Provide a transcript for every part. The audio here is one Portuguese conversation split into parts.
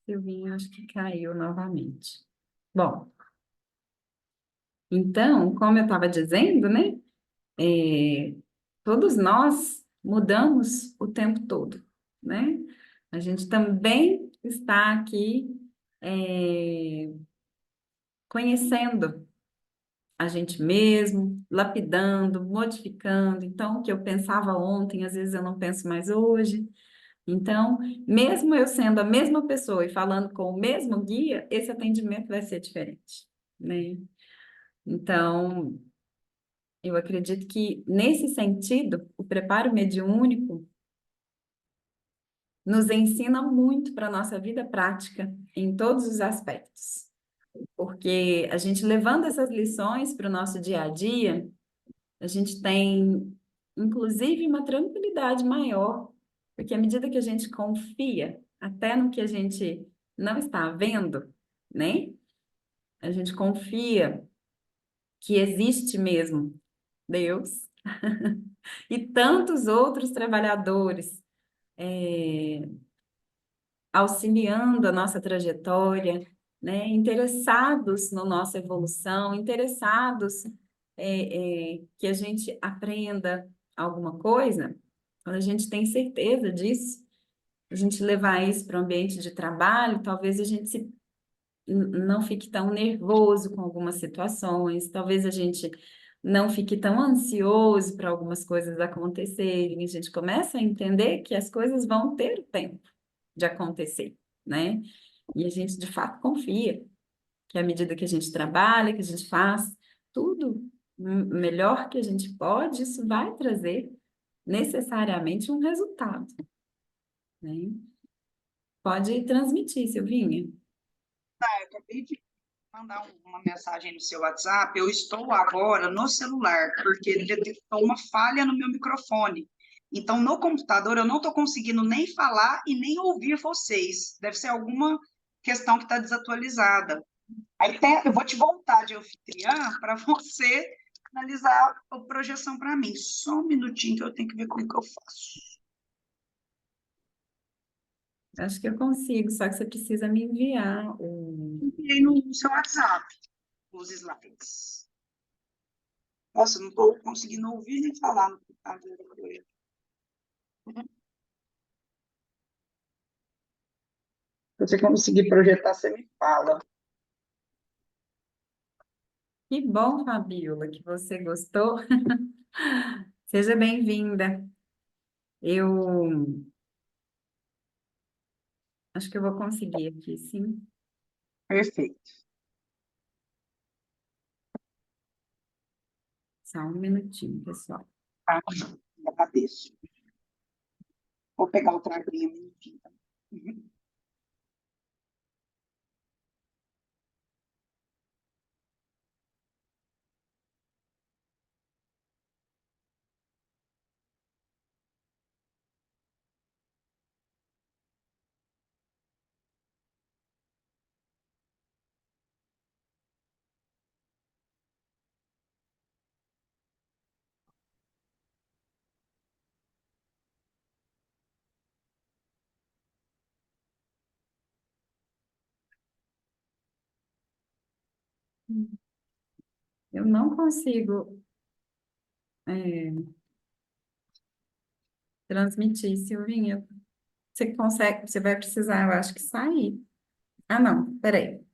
Silvinho, acho que caiu novamente. Bom, então, como eu estava dizendo, né? é, Todos nós mudamos o tempo todo, né? A gente também está aqui é, conhecendo a gente mesmo, lapidando, modificando. Então, o que eu pensava ontem, às vezes eu não penso mais hoje. Então, mesmo eu sendo a mesma pessoa e falando com o mesmo guia, esse atendimento vai ser diferente, né? Então, eu acredito que, nesse sentido, o preparo mediúnico nos ensina muito para a nossa vida prática, em todos os aspectos. Porque a gente levando essas lições para o nosso dia a dia, a gente tem, inclusive, uma tranquilidade maior, porque à medida que a gente confia até no que a gente não está vendo, né? A gente confia que existe mesmo Deus e tantos outros trabalhadores auxiliando a nossa trajetória, né? Interessados na nossa evolução, interessados que a gente aprenda alguma coisa, quando a gente tem certeza disso, a gente levar isso para o ambiente de trabalho, talvez a gente não fique tão nervoso com algumas situações, talvez a gente não fique tão ansioso para algumas coisas acontecerem, a gente começa a entender que as coisas vão ter o tempo de acontecer, né? E a gente de fato confia que à medida que a gente trabalha, que a gente faz tudo melhor que a gente pode, isso vai trazer necessariamente um resultado, né? Pode transmitir, Silvinha. Eu acabei de mandar uma mensagem no seu WhatsApp. Eu estou agora no celular, porque ele detectou uma falha no meu microfone. Então, no computador, eu não estou conseguindo nem falar e nem ouvir vocês. Deve ser alguma questão que está desatualizada. Aí eu vou te voltar de anfitriã para você analisar a projeção para mim. Só um minutinho que eu tenho que ver como que eu faço. Acho que eu consigo, só que você precisa me enviar o. Enviei no seu WhatsApp os slides. Nossa, não estou conseguindo ouvir nem falar no computador. Se você conseguir projetar, você me fala. Que bom, Fabiola, que você gostou. Seja bem-vinda. Eu acho que eu vou conseguir aqui, sim. Perfeito. Só um minutinho, pessoal. Tá? Agradeço. Vou pegar o traguinho, um minutinho. Eu não consigo transmitir, Silvinha. Você consegue, você vai precisar, eu acho que sair. Ah, não, peraí.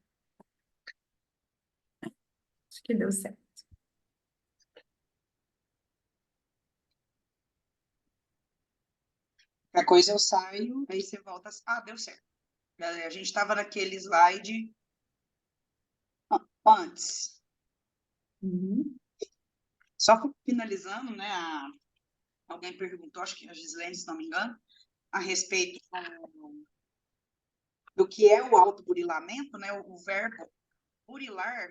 Acho que deu certo. Qualquer coisa eu saio, aí você volta. Ah, deu certo. A gente estava naquele slide antes. Uhum. Só finalizando, né? Alguém perguntou, acho que a Gislene, se não me engano, a respeito do que é o autoburilamento, né? O verbo burilar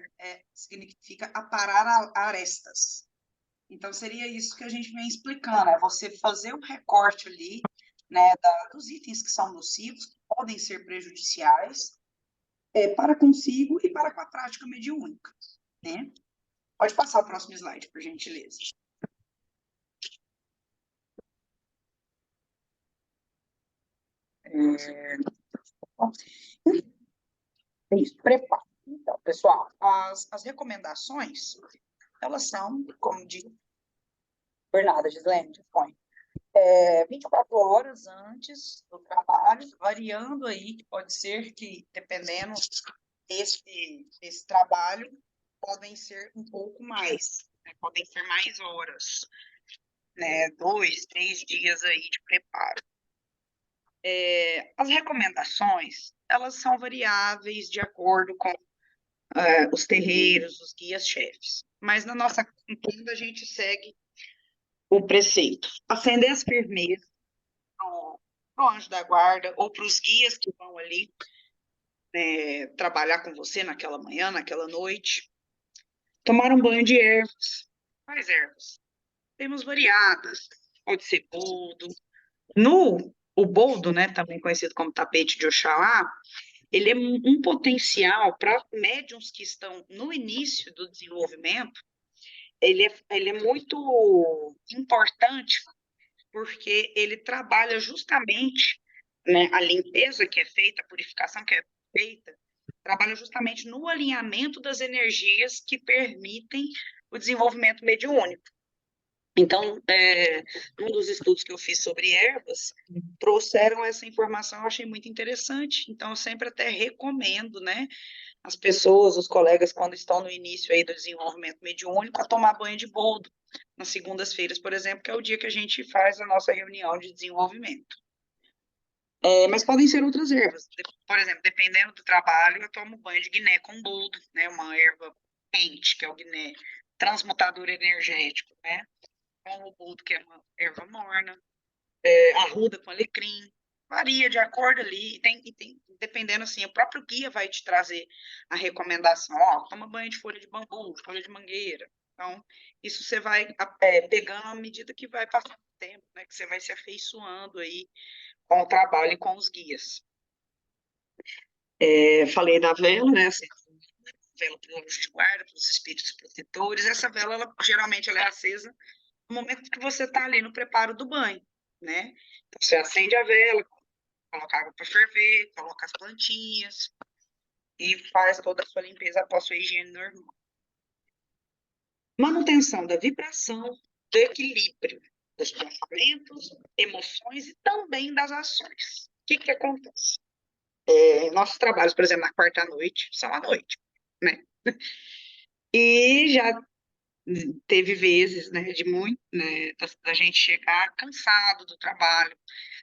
significa aparar arestas. Então, seria isso que a gente vem explicando, é você fazer um recorte ali, né, dos itens que são nocivos, que podem ser prejudiciais, para consigo e para com a prática mediúnica, né? Pode passar o próximo slide, por gentileza. Então, É isso, preparo. Então, pessoal, as recomendações, elas são, como diz Bernarda Gislene, dispõe, 24 horas antes do trabalho, variando aí, que pode ser que, dependendo desse trabalho, podem ser um pouco mais, né? Podem ser mais horas, né? 2, 3 dias aí de preparo. As recomendações, elas são variáveis de acordo com os terreiros, os guias-chefes. Mas na nossa cultura, a gente segue o preceito. Acender as firmezas para o anjo da guarda ou para os guias que vão ali trabalhar com você naquela manhã, naquela noite. Tomar um banho de ervas. Quais ervas? Temos variadas. Pode ser boldo. O boldo, né, também conhecido como tapete de Oxalá, ele é um potencial para médiums que estão no início do desenvolvimento. Ele é muito importante porque ele trabalha justamente, né, a limpeza que é feita, a purificação que é feita, trabalha justamente no alinhamento das energias que permitem o desenvolvimento mediúnico. Então, um dos estudos que eu fiz sobre ervas, trouxeram essa informação, eu achei muito interessante. Então, eu sempre até recomendo, né, as pessoas, os colegas, quando estão no início aí do desenvolvimento mediúnico, a tomar banho de boldo, nas segundas-feiras, por exemplo, que é o dia que a gente faz a nossa reunião de desenvolvimento. Mas podem ser outras ervas. Por exemplo, dependendo do trabalho, eu tomo banho de guiné com boldo, né, uma erva quente, que é o guiné, transmutador energético, né, com o boldo, que é uma erva morna, arruda com alecrim, varia de acordo ali, dependendo assim, o próprio guia vai te trazer a recomendação, ó, toma banho de folha de bambu, folha de mangueira. Então, isso você vai pegando à medida que vai passando o tempo, né, que você vai se afeiçoando aí com o trabalho e com os guias. Falei da vela, né, assim, vela para o anjo de guarda, para os espíritos protetores. Essa vela, geralmente, ela é acesa no momento que você está ali no preparo do banho, né? Então, você acende a vela, coloca água para ferver, coloca as plantinhas e faz toda a sua limpeza após sua higiene normal. Manutenção da vibração, do equilíbrio dos pensamentos, emoções e também das ações. O que acontece? Nossos trabalhos, por exemplo, na quarta noite, são à noite, né? E já teve vezes, né, da gente chegar cansado do trabalho,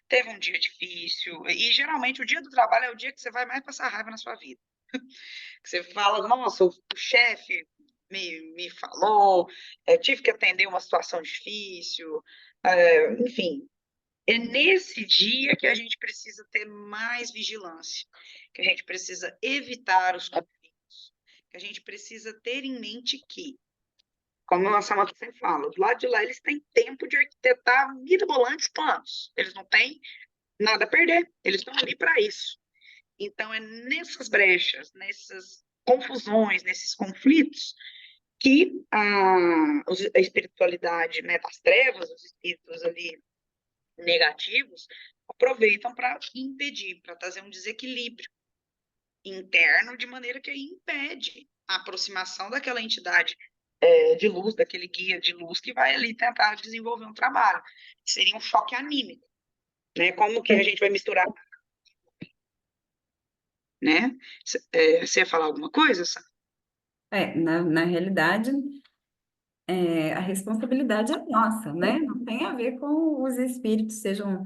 teve um dia difícil, e geralmente o dia do trabalho é o dia que você vai mais passar raiva na sua vida. Que você fala, nossa, o chefe me falou, tive que atender uma situação difícil, enfim. É nesse dia que a gente precisa ter mais vigilância, que a gente precisa evitar os conflitos, que a gente precisa ter em mente que, como a Samanta sempre fala, do lado de lá eles têm tempo de arquitetar mirabolantes planos, eles não têm nada a perder, eles estão ali para isso. Então, é nessas brechas, nessas confusões, nesses conflitos, que a espiritualidade, né, das trevas, os espíritos ali negativos, aproveitam para impedir, para trazer um desequilíbrio interno, de maneira que impede a aproximação daquela entidade de luz, daquele guia de luz que vai ali tentar desenvolver um trabalho. Seria um choque anímico, né? Como que a gente vai misturar, né? Você ia falar alguma coisa, Sam? Na realidade, a responsabilidade é nossa, né? Não tem a ver com os espíritos, sejam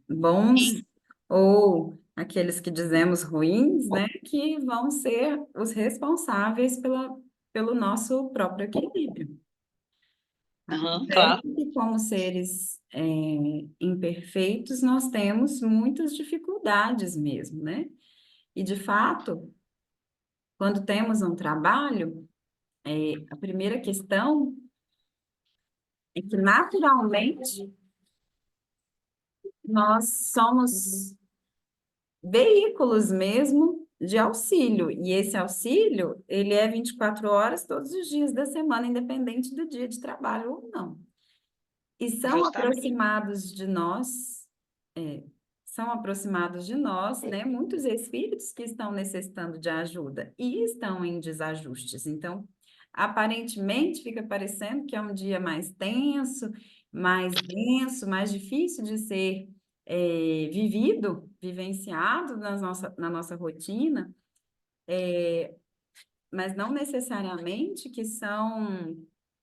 bons ou aqueles que dizemos ruins, né? Que vão ser os responsáveis pelo nosso próprio equilíbrio. Uhum, Acontece claro. que, como seres imperfeitos, nós temos muitas dificuldades mesmo, né? E, de fato, quando temos um trabalho, a primeira questão é que, naturalmente, nós somos veículos mesmo de auxílio. E esse auxílio, ele é 24 horas todos os dias da semana, independente do dia de trabalho ou não. E são Justamente. aproximados de nós, são aproximados de nós, né? Muitos espíritos que estão necessitando de ajuda e estão em desajustes. Então, aparentemente, fica parecendo que é um dia mais tenso, mais denso, mais difícil de ser vivido, vivenciado na nossa rotina, mas não necessariamente que são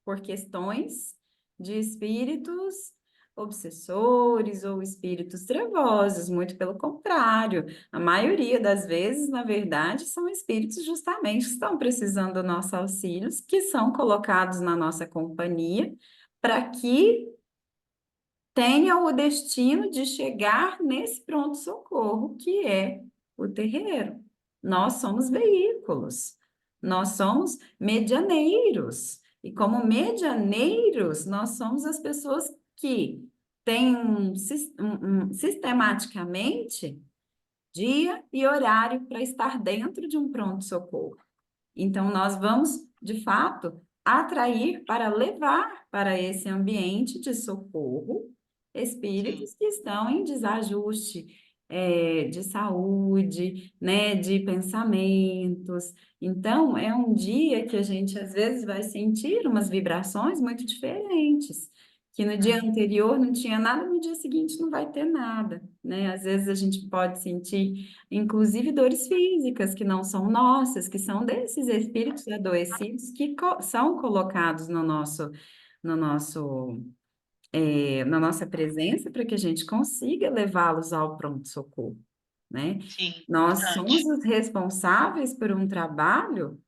por questões de espíritos obsessores ou espíritos trevosos, muito pelo contrário. A maioria das vezes, na verdade, são espíritos justamente que estão precisando do nosso auxílio, que são colocados na nossa companhia para que tenha o destino de chegar nesse pronto-socorro que é o terreiro. Nós somos veículos, nós somos medianeiros. E como medianeiros, nós somos as pessoas que têm sistematicamente dia e horário para estar dentro de um pronto-socorro. Então, nós vamos, de fato, atrair para levar para esse ambiente de socorro Sim. espíritos que estão em desajuste, de saúde, né, de pensamentos. Então, é um dia que a gente, às vezes, vai sentir umas vibrações muito diferentes, que no dia anterior não tinha nada, no dia seguinte não vai ter nada, né? Às vezes a gente pode sentir inclusive dores físicas que não são nossas, que são desses espíritos adoecidos que são colocados no nosso, na nossa presença para que a gente consiga levá-los ao pronto-socorro, né? Sim, Nós somos importante. os responsáveis por um trabalho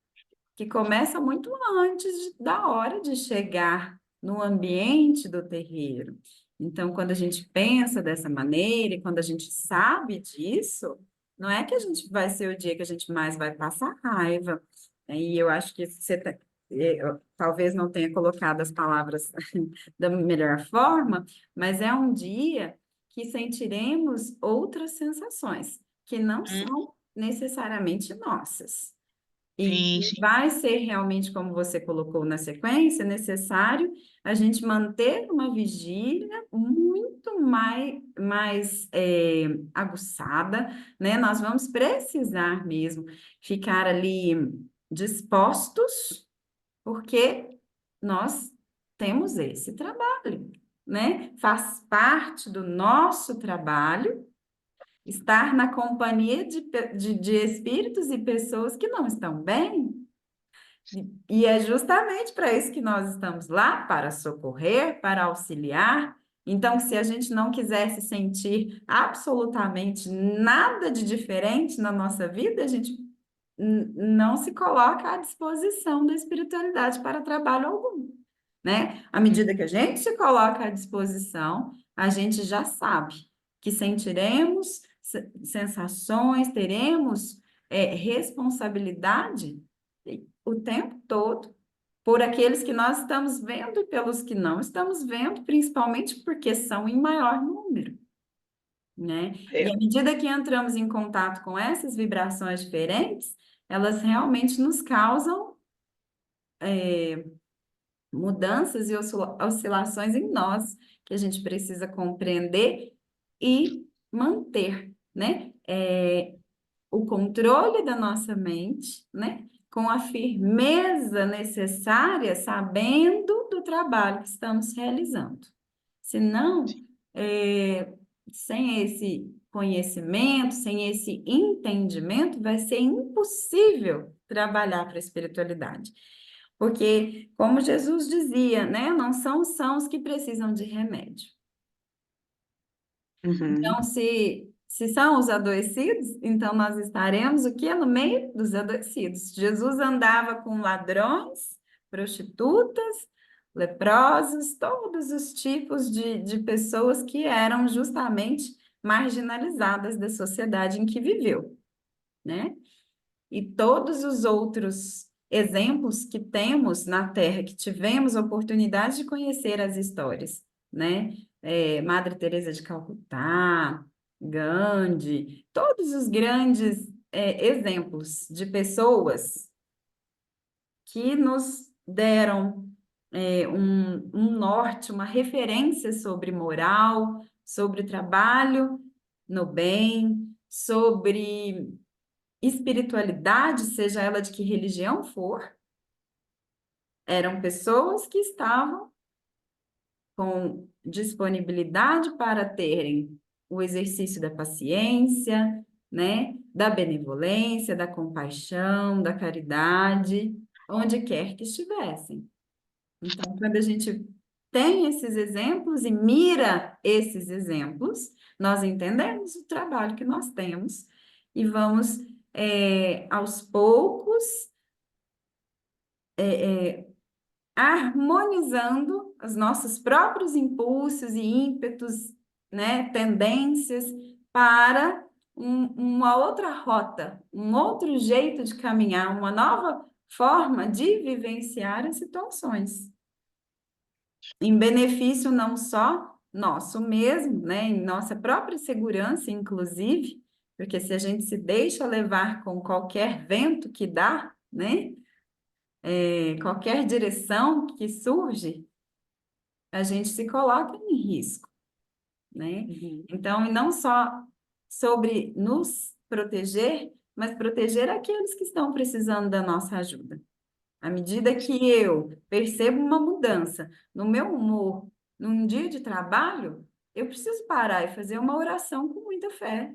que começa muito antes da hora de chegar no ambiente do terreiro. Então, quando a gente pensa dessa maneira, e quando a gente sabe disso, não é que a gente vai ser o dia que a gente mais vai passar raiva. E eu acho que eu talvez não tenha colocado as palavras da melhor forma, mas é um dia que sentiremos outras sensações que não Hum, são necessariamente nossas. E sim, que sim. vai ser realmente, como você colocou na sequência, necessário a gente manter uma vigília muito mais aguçada, né? Nós vamos precisar mesmo ficar ali dispostos, porque nós temos esse trabalho, né? Faz parte do nosso trabalho estar na companhia de espíritos e pessoas que não estão bem, e é justamente para isso que nós estamos lá, para socorrer, para auxiliar. Então, se a gente não quiser se sentir absolutamente nada de diferente na nossa vida, a gente não se coloca à disposição da espiritualidade para trabalho algum, né? À medida que a gente se coloca à disposição, a gente já sabe que sentiremos sensações, teremos responsabilidade o tempo todo por aqueles que nós estamos vendo e pelos que não estamos vendo, principalmente porque são em maior número, né? E É. à medida que entramos em contato com essas vibrações diferentes, elas realmente nos causam mudanças e oscilações em nós, que a gente precisa compreender e manter, né? O controle da nossa mente, né? Com a firmeza necessária, sabendo do trabalho que estamos realizando. Senão, sem esse conhecimento, sem esse entendimento, vai ser impossível trabalhar para a espiritualidade. Porque, como Jesus dizia, né? Não são os sãos que precisam de remédio. Então, Uhum. se são os adoecidos, então nós estaremos o quê? No meio dos adoecidos. Jesus andava com ladrões, prostitutas, leprosos, todos os tipos de pessoas que eram justamente marginalizadas da sociedade em que viveu, né? E todos os outros exemplos que temos na Terra, que tivemos a oportunidade de conhecer as histórias, né? Madre Teresa de Calcutá, Gandhi, todos os grandes exemplos de pessoas que nos deram um norte, uma referência sobre moral, sobre trabalho no bem, sobre espiritualidade, seja ela de que religião for, eram pessoas que estavam com disponibilidade para terem o exercício da paciência, né, da benevolência, da compaixão, da caridade, onde quer que estivessem. Então, quando a gente tem esses exemplos e mira esses exemplos, nós entendemos o trabalho que nós temos e vamos, aos poucos, harmonizando os nossos próprios impulsos e ímpetos, né, tendências para uma outra rota, um outro jeito de caminhar, uma nova forma de vivenciar as situações, em benefício não só nosso mesmo, né, em nossa própria segurança, inclusive, porque se a gente se deixa levar com qualquer vento que dá, né, qualquer direção que surge, a gente se coloca em risco, né? Uhum. Então, e não só sobre nos proteger, mas proteger aqueles que estão precisando da nossa ajuda. À medida que eu percebo uma mudança no meu humor, num dia de trabalho, eu preciso parar e fazer uma oração com muita fé.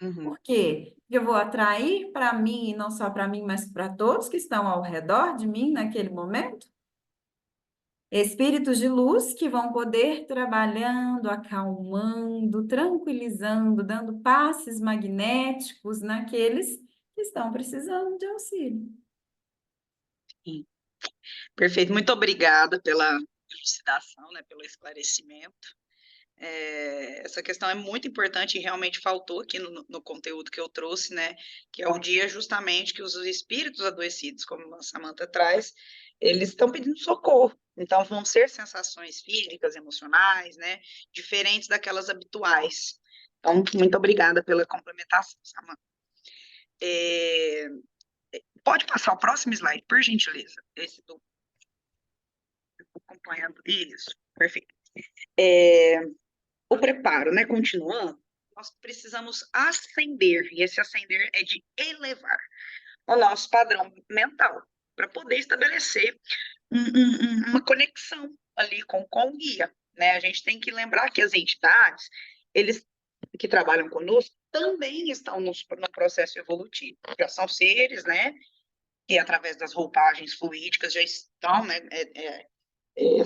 Uhum. Por quê? Porque eu vou atrair para mim, e não só para mim, mas para todos que estão ao redor de mim naquele momento, espíritos de luz que vão poder trabalhando, acalmando, tranquilizando, dando passes magnéticos naqueles que estão precisando de auxílio. Sim. Perfeito, muito obrigada pela elucidação, né, pelo esclarecimento. Essa questão é muito importante e realmente faltou aqui no conteúdo que eu trouxe, né? Que é o dia justamente que os espíritos adoecidos, como a Samantha traz, eles estão pedindo socorro. Então, vão ser sensações físicas, emocionais, né? Diferentes daquelas habituais. Então, muito obrigada pela complementação, Samantha. É, pode passar o próximo slide, por gentileza. Esse do acompanhando. Isso, perfeito. É, o preparo, né? Continuando, nós precisamos ascender, e esse ascender é de elevar o nosso padrão mental, para poder estabelecer uma conexão ali com o guia, né? A gente tem que lembrar que as entidades, eles que trabalham conosco, também estão no processo evolutivo, já são seres, né? Que através das roupagens fluídicas já estão, né?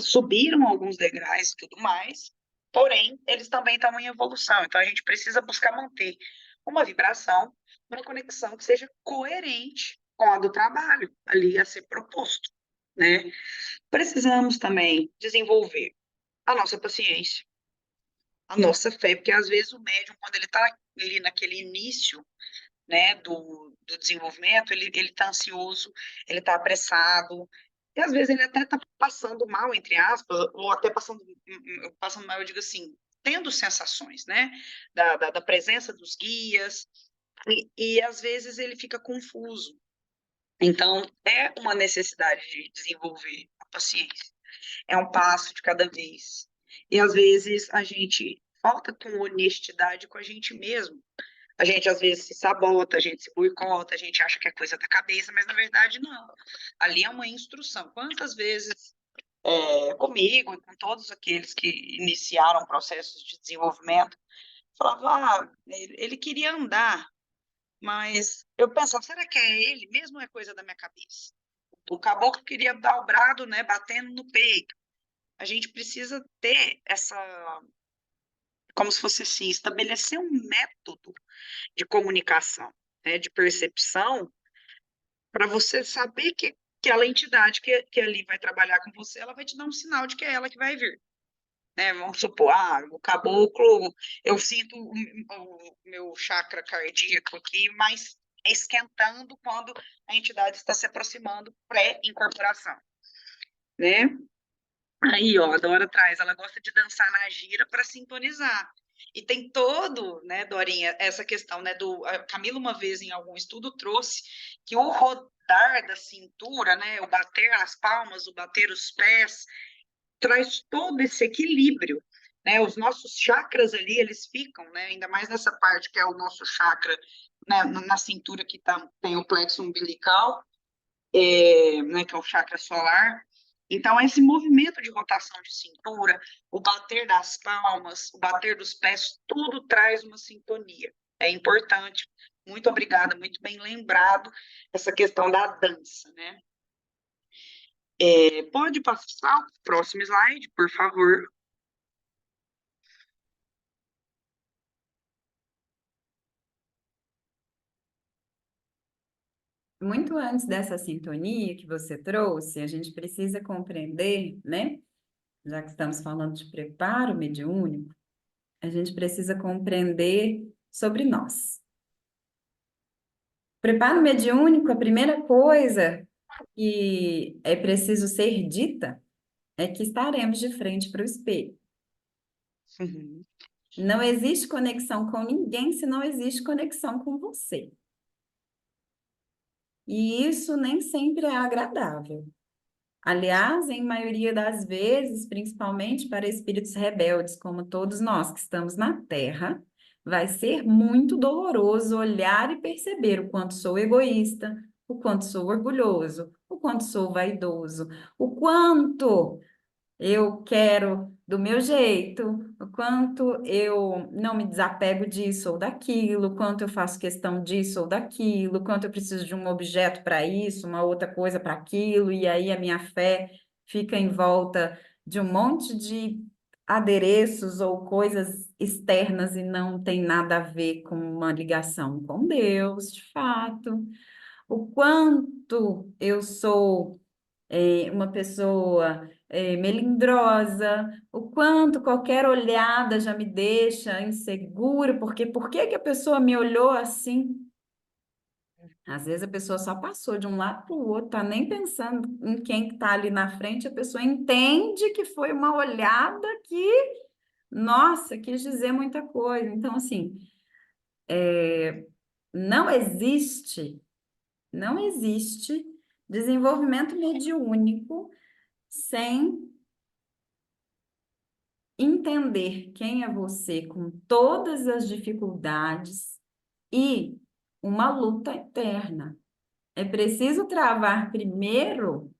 Subiram alguns degraus e tudo mais, porém, eles também estão em evolução. Então, a gente precisa buscar manter uma vibração, uma conexão que seja coerente com a do trabalho ali a ser proposto, né? Precisamos também desenvolver a nossa paciência, a nossa fé, porque às vezes o médium, quando ele está ali naquele início, né, do desenvolvimento, ele está ansioso, ele está apressado, e às vezes ele até está passando mal, entre aspas, ou até passando mal, eu digo assim, tendo sensações, né, da presença dos guias, e às vezes ele fica confuso. Então, é uma necessidade de desenvolver a paciência. É um passo de cada vez. E às vezes a gente falta com honestidade com a gente mesmo. A gente às vezes se sabota, a gente se boicota, a gente acha que é coisa da cabeça, mas na verdade não. Ali é uma instrução. Quantas vezes comigo e com todos aqueles que iniciaram processos de desenvolvimento, falavam, ele queria andar, mas eu pensava, será que é ele mesmo ou é coisa da minha cabeça? O caboclo queria dar o brado, né, batendo no peito. A gente precisa ter como se fosse assim, estabelecer um método de comunicação, né, de percepção, para você saber que aquela entidade que ali vai trabalhar com você, ela vai te dar um sinal de que é ela que vai vir. Né? Vamos supor, o caboclo, eu sinto o meu chakra cardíaco aqui, mas esquentando quando a entidade está se aproximando pré-incorporação, né? Aí, ó, a Dora traz, ela gosta de dançar na gira para sintonizar. E tem todo, né, Dorinha, essa questão, né, a Camila uma vez em algum estudo trouxe que o rodar da cintura, né, o bater as palmas, o bater os pés, traz todo esse equilíbrio, né? Os nossos chakras ali, eles ficam, né? Ainda mais nessa parte que é o nosso chakra, né? Na cintura que tem o plexo umbilical, né? Que é o chakra solar. Então, esse movimento de rotação de cintura, o bater das palmas, o bater dos pés, tudo traz uma sintonia. É importante. Muito obrigada, muito bem lembrado essa questão da dança, né? Pode passar o próximo slide, por favor. Muito antes dessa sintonia que você trouxe, a gente precisa compreender, né? Já que estamos falando de preparo mediúnico, a gente precisa compreender sobre nós. Preparo mediúnico, a primeira coisa que é preciso ser dita é que estaremos de frente para o espelho. Uhum. Não existe conexão com ninguém se não existe conexão com você. E isso nem sempre é agradável. Aliás, em maioria das vezes, principalmente para espíritos rebeldes, como todos nós que estamos na Terra, vai ser muito doloroso olhar e perceber o quanto sou egoísta, o quanto sou orgulhoso, o quanto sou vaidoso, o quanto eu quero do meu jeito, o quanto eu não me desapego disso ou daquilo, o quanto eu faço questão disso ou daquilo, o quanto eu preciso de um objeto para isso, uma outra coisa para aquilo, e aí a minha fé fica em volta de um monte de adereços ou coisas externas e não tem nada a ver com uma ligação com Deus, de fato. O quanto eu sou uma pessoa melindrosa, o quanto qualquer olhada já me deixa insegura, porque por que que a pessoa me olhou assim? Às vezes a pessoa só passou de um lado para o outro, tá nem pensando em quem está ali na frente, a pessoa entende que foi uma olhada que, nossa, quis dizer muita coisa. Então, assim, não existe, não existe desenvolvimento mediúnico sem entender quem é você com todas as dificuldades e uma luta eterna. É preciso travar primeiro,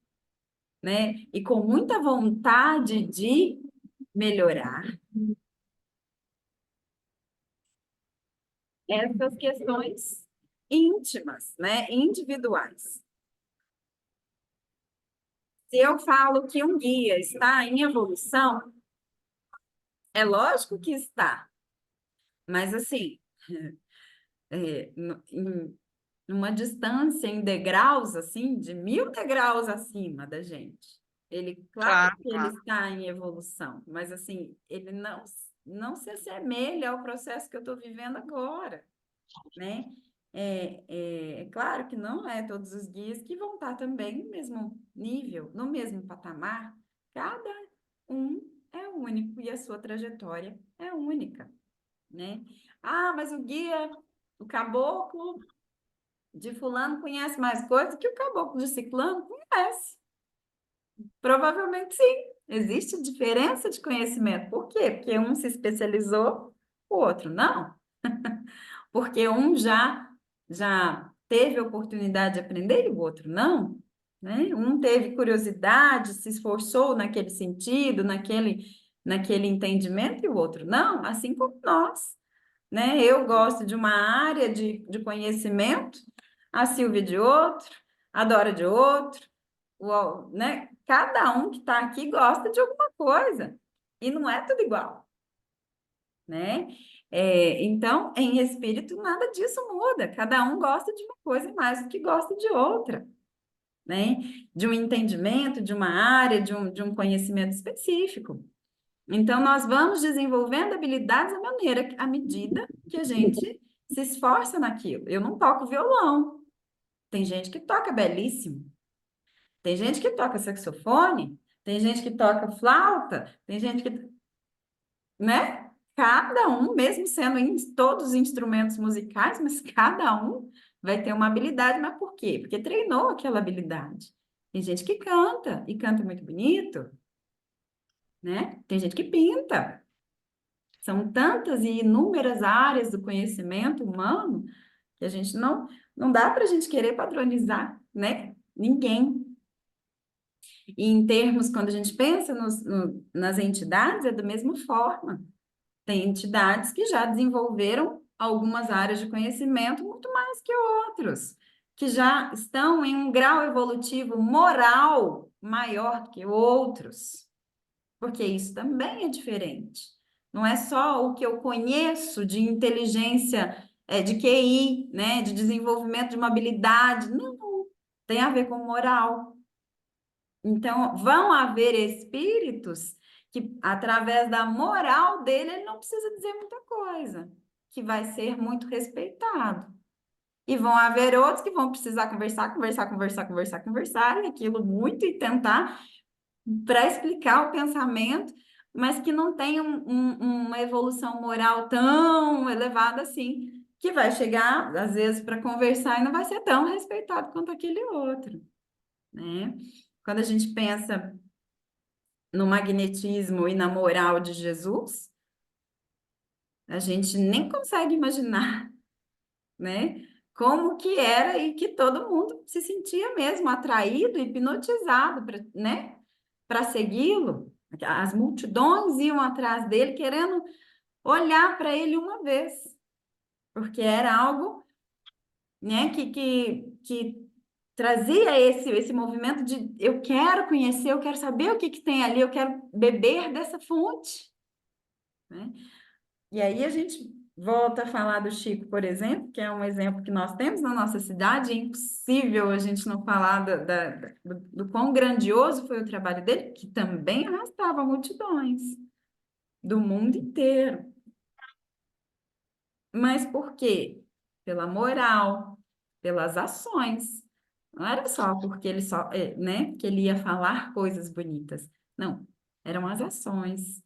né, e com muita vontade de melhorar essas questões íntimas, né, individuais. Se eu falo que um guia está em evolução, é lógico que está, mas assim, é, numa distância em degraus, assim, de 1000 degraus acima da gente. Ele, claro Claro, que ele claro. está em evolução, mas assim, ele não se assemelha ao processo que eu estou vivendo agora, né? É claro que não é todos os guias que vão estar também no mesmo nível, no mesmo patamar. Cada um é único e a sua trajetória é única, né? Ah, mas o guia, o caboclo de fulano conhece mais coisas que o caboclo de ciclano conhece. Provavelmente sim. Existe diferença de conhecimento. Por quê? Porque um se especializou, o outro não. Porque um já teve a oportunidade de aprender e o outro não. Né? Um teve curiosidade, se esforçou naquele sentido, naquele entendimento, e o outro não, assim como nós. Né? Eu gosto de uma área de conhecimento, a Silvia de outro, a Dora de outro, né? Cada um que está aqui gosta de alguma coisa, e não é tudo igual, né? Então, em espírito, nada disso muda, cada um gosta de uma coisa mais do que gosta de outra, né? De um entendimento, de uma área, de um conhecimento específico. Então, nós vamos desenvolvendo habilidades à medida que a gente se esforça naquilo. Eu não toco violão. Tem gente que toca belíssimo. Tem gente que toca saxofone. Tem gente que toca flauta. Tem gente que, né? Cada um, mesmo sendo todos instrumentos musicais, mas cada um vai ter uma habilidade. Mas por quê? Porque treinou aquela habilidade. Tem gente que canta e canta muito bonito, né? Tem gente que pinta. São tantas e inúmeras áreas do conhecimento humano que a gente não dá para a gente querer padronizar, né? Ninguém. E em termos, quando a gente pensa nas entidades, é da mesma forma. Tem entidades que já desenvolveram algumas áreas de conhecimento muito mais que outros, que já estão em um grau evolutivo moral maior que outros, porque isso também é diferente. Não é só o que eu conheço de inteligência, de QI, né, de desenvolvimento de uma habilidade, não, tem a ver com moral. Então, vão haver espíritos que, através da moral dele, ele não precisa dizer muita coisa, que vai ser muito respeitado. E vão haver outros que vão precisar conversar, conversar, conversar, conversar, conversar, e aquilo muito, e tentar para explicar o pensamento, mas que não tem uma evolução moral tão elevada assim, que vai chegar, às vezes, para conversar e não vai ser tão respeitado quanto aquele outro, né? Quando a gente pensa no magnetismo e na moral de Jesus, a gente nem consegue imaginar, né? Como que era e que todo mundo se sentia mesmo atraído, hipnotizado, né? Para segui-lo. As multidões iam atrás dele, querendo olhar para ele uma vez, porque era algo, né, que trazia esse movimento de eu quero conhecer, eu quero saber o que que tem ali, eu quero beber dessa fonte, né? E aí a gente volta a falar do Chico, por exemplo, que é um exemplo que nós temos na nossa cidade. É impossível a gente não falar do quão grandioso foi o trabalho dele, que também arrastava multidões do mundo inteiro. Mas por quê? Pela moral, pelas ações. Não era só porque ele só, né, que ele ia falar coisas bonitas. Não, eram as ações.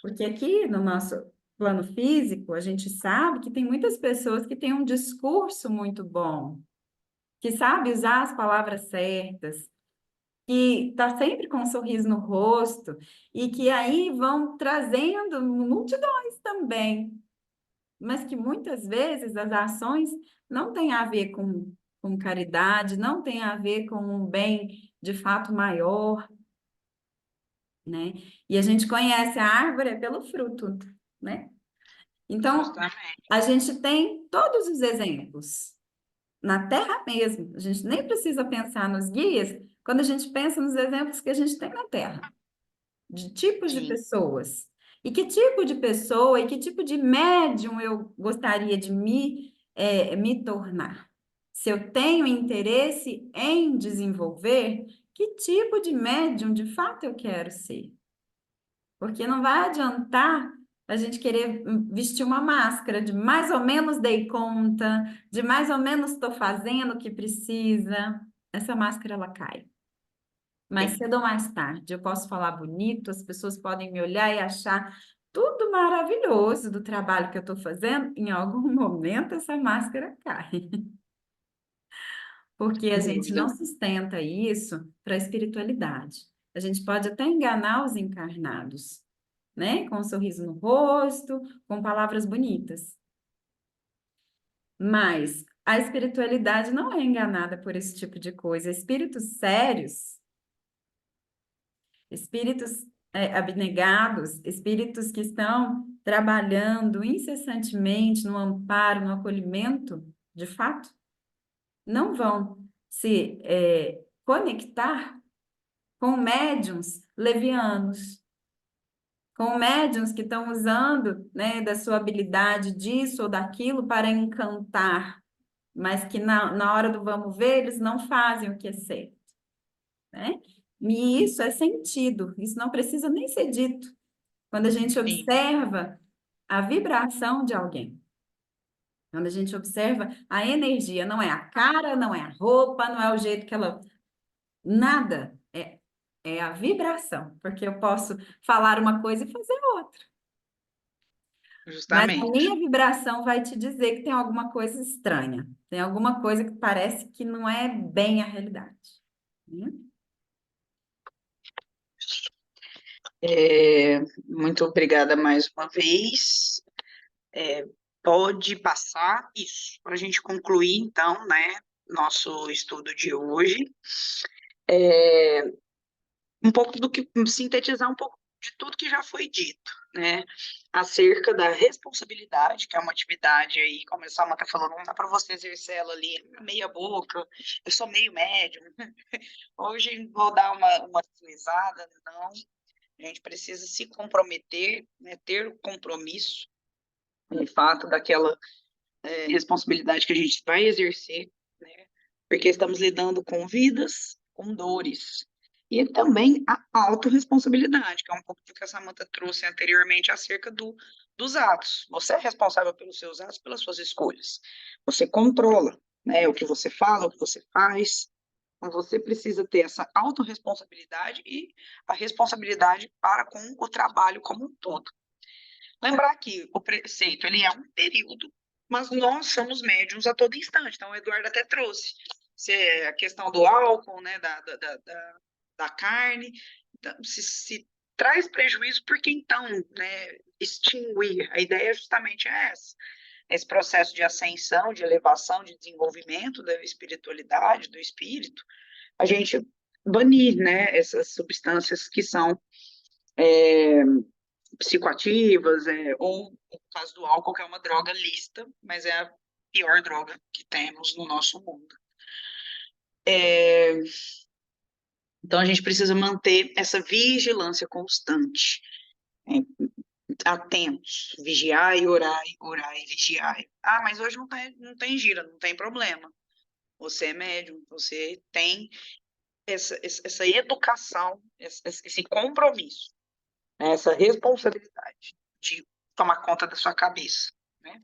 Porque aqui no nosso plano físico, a gente sabe que tem muitas pessoas que têm um discurso muito bom, que sabe usar as palavras certas, que está sempre com um sorriso no rosto, e que aí vão trazendo multidões também, mas que muitas vezes as ações não têm a ver com caridade, não têm a ver com um bem de fato maior, né? E a gente conhece a árvore pelo fruto, né? Então, Justamente. a gente tem todos os exemplos na Terra mesmo. A gente nem precisa pensar nos guias quando a gente pensa nos exemplos que a gente tem na Terra, de tipos de Sim. pessoas. E que tipo de pessoa e que tipo de médium eu gostaria de me tornar? Se eu tenho interesse em desenvolver, que tipo de médium de fato eu quero ser? Porque não vai adiantar a gente querer vestir uma máscara de mais ou menos dei conta, de mais ou menos estou fazendo o que precisa. Essa máscara ela cai. Mais Sim. cedo ou mais tarde, eu posso falar bonito, as pessoas podem me olhar e achar tudo maravilhoso do trabalho que eu estou fazendo. Em algum momento, essa máscara cai. Porque a Sem gente dúvida. não sustenta isso para a espiritualidade. A gente pode até enganar os encarnados, né? Com um sorriso no rosto, com palavras bonitas. Mas a espiritualidade não é enganada por esse tipo de coisa. Espíritos sérios, espíritos abnegados, espíritos que estão trabalhando incessantemente no amparo, no acolhimento, de fato, não vão se conectar com médiums levianos, com médiums que estão usando, né, da sua habilidade disso ou daquilo para encantar, mas que na hora do vamos ver, eles não fazem o que é certo, né? E isso é sentido, isso não precisa nem ser dito. Quando a gente Sim. observa a vibração de alguém, quando a gente observa a energia, não é a cara, não é a roupa, não é o jeito que ela. Nada. É a vibração, porque eu posso falar uma coisa e fazer outra. Mas a Justamente. minha vibração vai te dizer que tem alguma coisa estranha, tem alguma coisa que parece que não é bem a realidade, né? Muito obrigada mais uma vez. É, pode passar isso, para a gente concluir, então, né, nosso estudo de hoje. É, um pouco do que, sintetizar um pouco de tudo que já foi dito, né, acerca da responsabilidade, que é uma atividade aí, como a Salma está falando, não dá para você exercer ela ali meia boca, eu sou meio médium, hoje vou dar uma deslizada, não, a gente precisa se comprometer, né, ter o compromisso, de fato, daquela responsabilidade que a gente vai exercer, né? Porque estamos lidando com vidas, com dores. E também a autorresponsabilidade, que é um pouco do que a Samantha trouxe anteriormente acerca dos atos. Você é responsável pelos seus atos, pelas suas escolhas. Você controla, né, o que você fala, o que você faz. Então, você precisa ter essa autorresponsabilidade e a responsabilidade para com o trabalho como um todo. Lembrar que o preceito, ele é um período, mas nós somos médiums a todo instante. Então, o Eduardo até trouxe a questão do álcool, né, da carne, então, se traz prejuízo, porque então, né, extinguir, a ideia justamente é essa, esse processo de ascensão, de elevação, de desenvolvimento da espiritualidade, do espírito, a gente banir, né, essas substâncias que são psicoativas, ou no caso do álcool, que é uma droga lícita, mas é a pior droga que temos no nosso mundo. Então, a gente precisa manter essa vigilância constante, né? Atentos, vigiar e orar e vigiar. Ah, mas hoje não tem gira, não tem problema. Você é médium, você tem essa educação, esse compromisso, né? Essa responsabilidade de tomar conta da sua cabeça, né?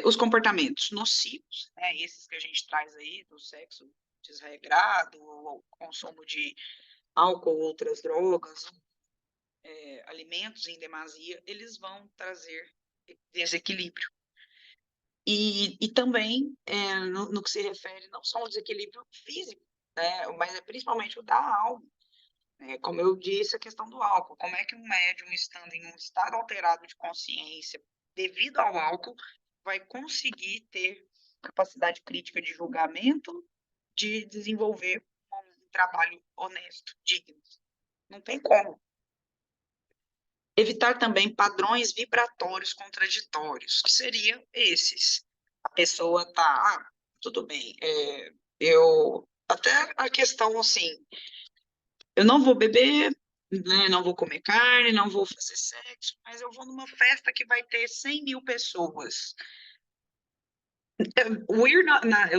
Os comportamentos nocivos, né, esses que a gente traz aí, do sexo desregrado, o consumo de álcool, outras drogas, alimentos em demasia, eles vão trazer desequilíbrio. E também, no que se refere não só ao desequilíbrio físico, né, mas principalmente o da alma. Como eu disse, a questão do álcool. Como é que um médium, estando em um estado alterado de consciência, devido ao álcool, vai conseguir ter capacidade crítica de julgamento, de desenvolver um trabalho honesto, digno? Não tem como. Evitar também padrões vibratórios contraditórios, que seriam esses. A pessoa tá, tudo bem, eu até a questão assim, eu não vou beber, né, não vou comer carne, não vou fazer sexo, mas eu vou numa festa que vai ter 100 mil pessoas. Eu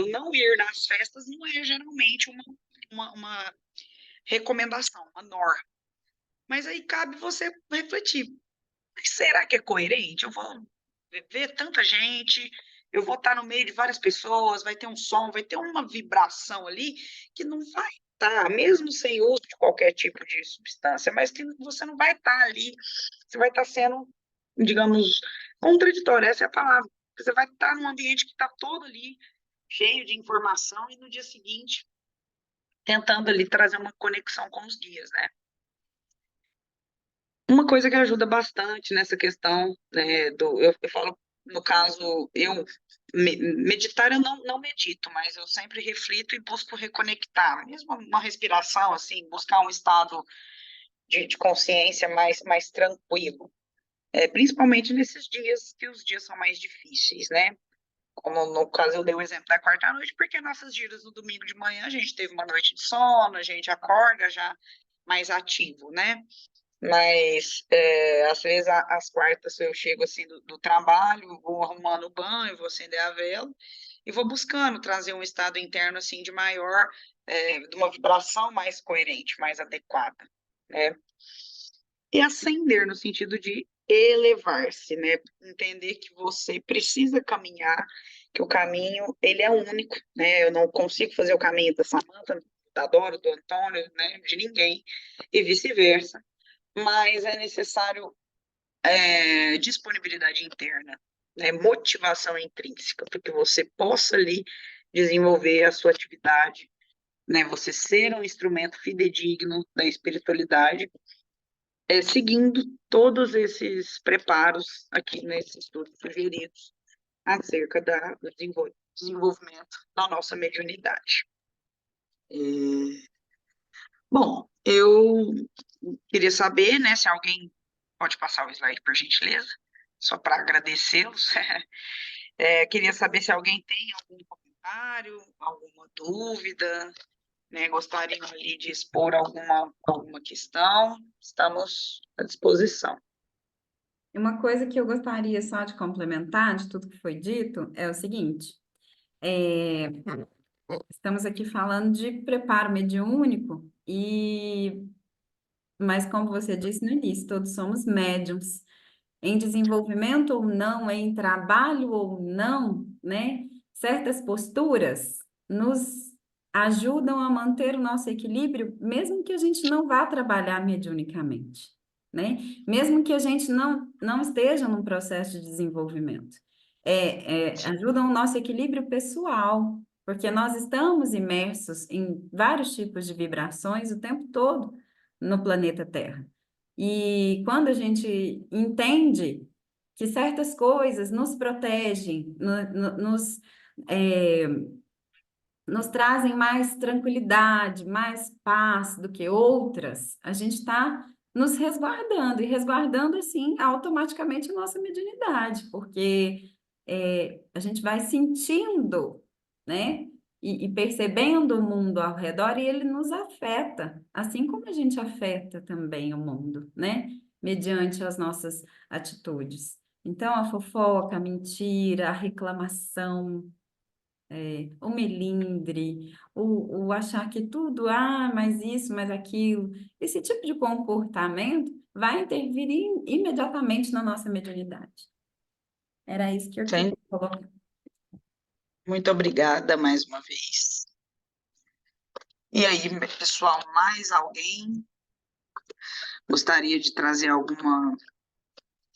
não ir nas festas não é geralmente uma recomendação, uma norma. Mas aí cabe você refletir. Será que é coerente? Eu vou ver tanta gente, eu vou estar no meio de várias pessoas, vai ter um som, vai ter uma vibração ali que não vai estar, mesmo sem uso de qualquer tipo de substância, mas que você não vai estar ali, você vai estar sendo, digamos, contraditório, essa é a palavra. Você vai estar num ambiente que está todo ali, cheio de informação, e no dia seguinte, tentando ali trazer uma conexão com os guias, né? Uma coisa que ajuda bastante nessa questão, né, eu falo, no caso, meditar eu não medito, mas eu sempre reflito e busco reconectar, mesmo uma respiração, assim, buscar um estado de consciência mais tranquilo, principalmente nesses dias que os dias são mais difíceis, né? Como no caso eu dei o exemplo da quarta noite, porque nossas giras no domingo de manhã a gente teve uma noite de sono, a gente acorda já mais ativo, né? Mas às vezes às quartas eu chego assim do trabalho, vou arrumando o banho, vou acender a vela e vou buscando trazer um estado interno assim de maior, de uma vibração mais coerente, mais adequada, né? E ascender no sentido de elevar-se, né? Entender que você precisa caminhar, que o caminho ele é único, né? Eu não consigo fazer o caminho da Samantha, da Dora, do Antônio, né? De ninguém e vice-versa, mas é necessário disponibilidade interna, né, motivação intrínseca, para que você possa ali desenvolver a sua atividade né? Você ser um instrumento fidedigno da espiritualidade, seguindo todos esses preparos aqui nesses estudos sugeridos acerca do desenvolvimento da nossa mediunidade. Bom, eu queria saber, né, se alguém pode passar o slide, por gentileza, só para agradecê-los. Queria saber se alguém tem algum comentário, alguma dúvida, né, gostariam ali de expor alguma questão, estamos à disposição. E uma coisa que eu gostaria só de complementar de tudo que foi dito é o seguinte: é, estamos aqui falando de preparo mediúnico, mas como você disse no início, todos somos médiums. Em desenvolvimento ou não, em trabalho ou não, né? Certas posturas nos ajudam a manter o nosso equilíbrio, mesmo que a gente não vá trabalhar mediunicamente, né? Mesmo que a gente não esteja num processo de desenvolvimento. Ajudam o nosso equilíbrio pessoal, porque nós estamos imersos em vários tipos de vibrações o tempo todo no planeta Terra. E quando a gente entende que certas coisas nos protegem, é, nos trazem mais tranquilidade, mais paz do que outras, a gente está nos resguardando, e resguardando, assim, automaticamente a nossa mediunidade, porque a gente vai sentindo, né? E percebendo o mundo ao redor, e ele nos afeta, assim como a gente afeta também o mundo, né? Mediante as nossas atitudes. Então, a fofoca, a mentira, a reclamação, o melindre, o achar que tudo, mas isso, mas aquilo, esse tipo de comportamento vai intervir imediatamente na nossa mediunidade. Era isso que eu queria Sim, colocar. muito obrigada mais uma vez. E aí, pessoal, mais alguém gostaria de trazer alguma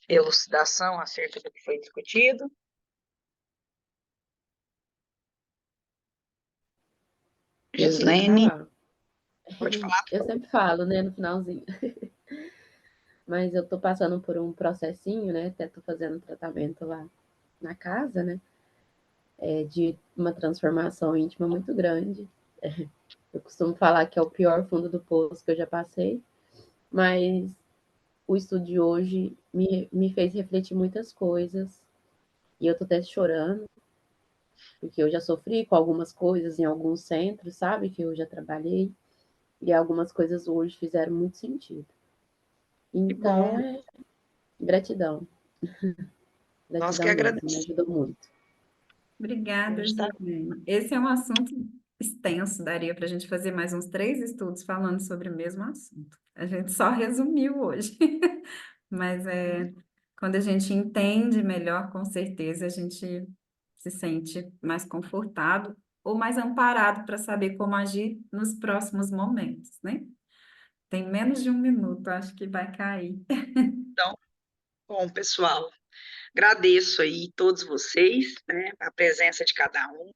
elucidação acerca do que foi discutido? Eu queria Gislene, falar. pode falar? Eu sempre falo, né, no finalzinho. Mas eu tô passando por um processinho, né? Até tô fazendo tratamento lá na casa, né? De uma transformação íntima muito grande. Eu costumo falar que é o pior fundo do poço que eu já passei, mas o estudo de hoje me fez refletir muitas coisas. E eu tô até chorando, porque eu já sofri com algumas coisas em alguns centros, sabe? Que eu já trabalhei. E algumas coisas hoje fizeram muito sentido. Que bom, Então, gratidão. nós que Gratidão mesmo, me agradecemos. ajudou muito. A Obrigada, gente tá- Gislene. Esse é um assunto extenso, daria para a gente fazer mais uns 3 estudos falando sobre o mesmo assunto. A gente só resumiu hoje, mas quando a gente entende melhor, com certeza a gente se sente mais confortado ou mais amparado para saber como agir nos próximos momentos, né? Tem menos de 1 minuto, acho que vai cair. Então, bom, pessoal, agradeço aí todos vocês, né, a presença de cada um.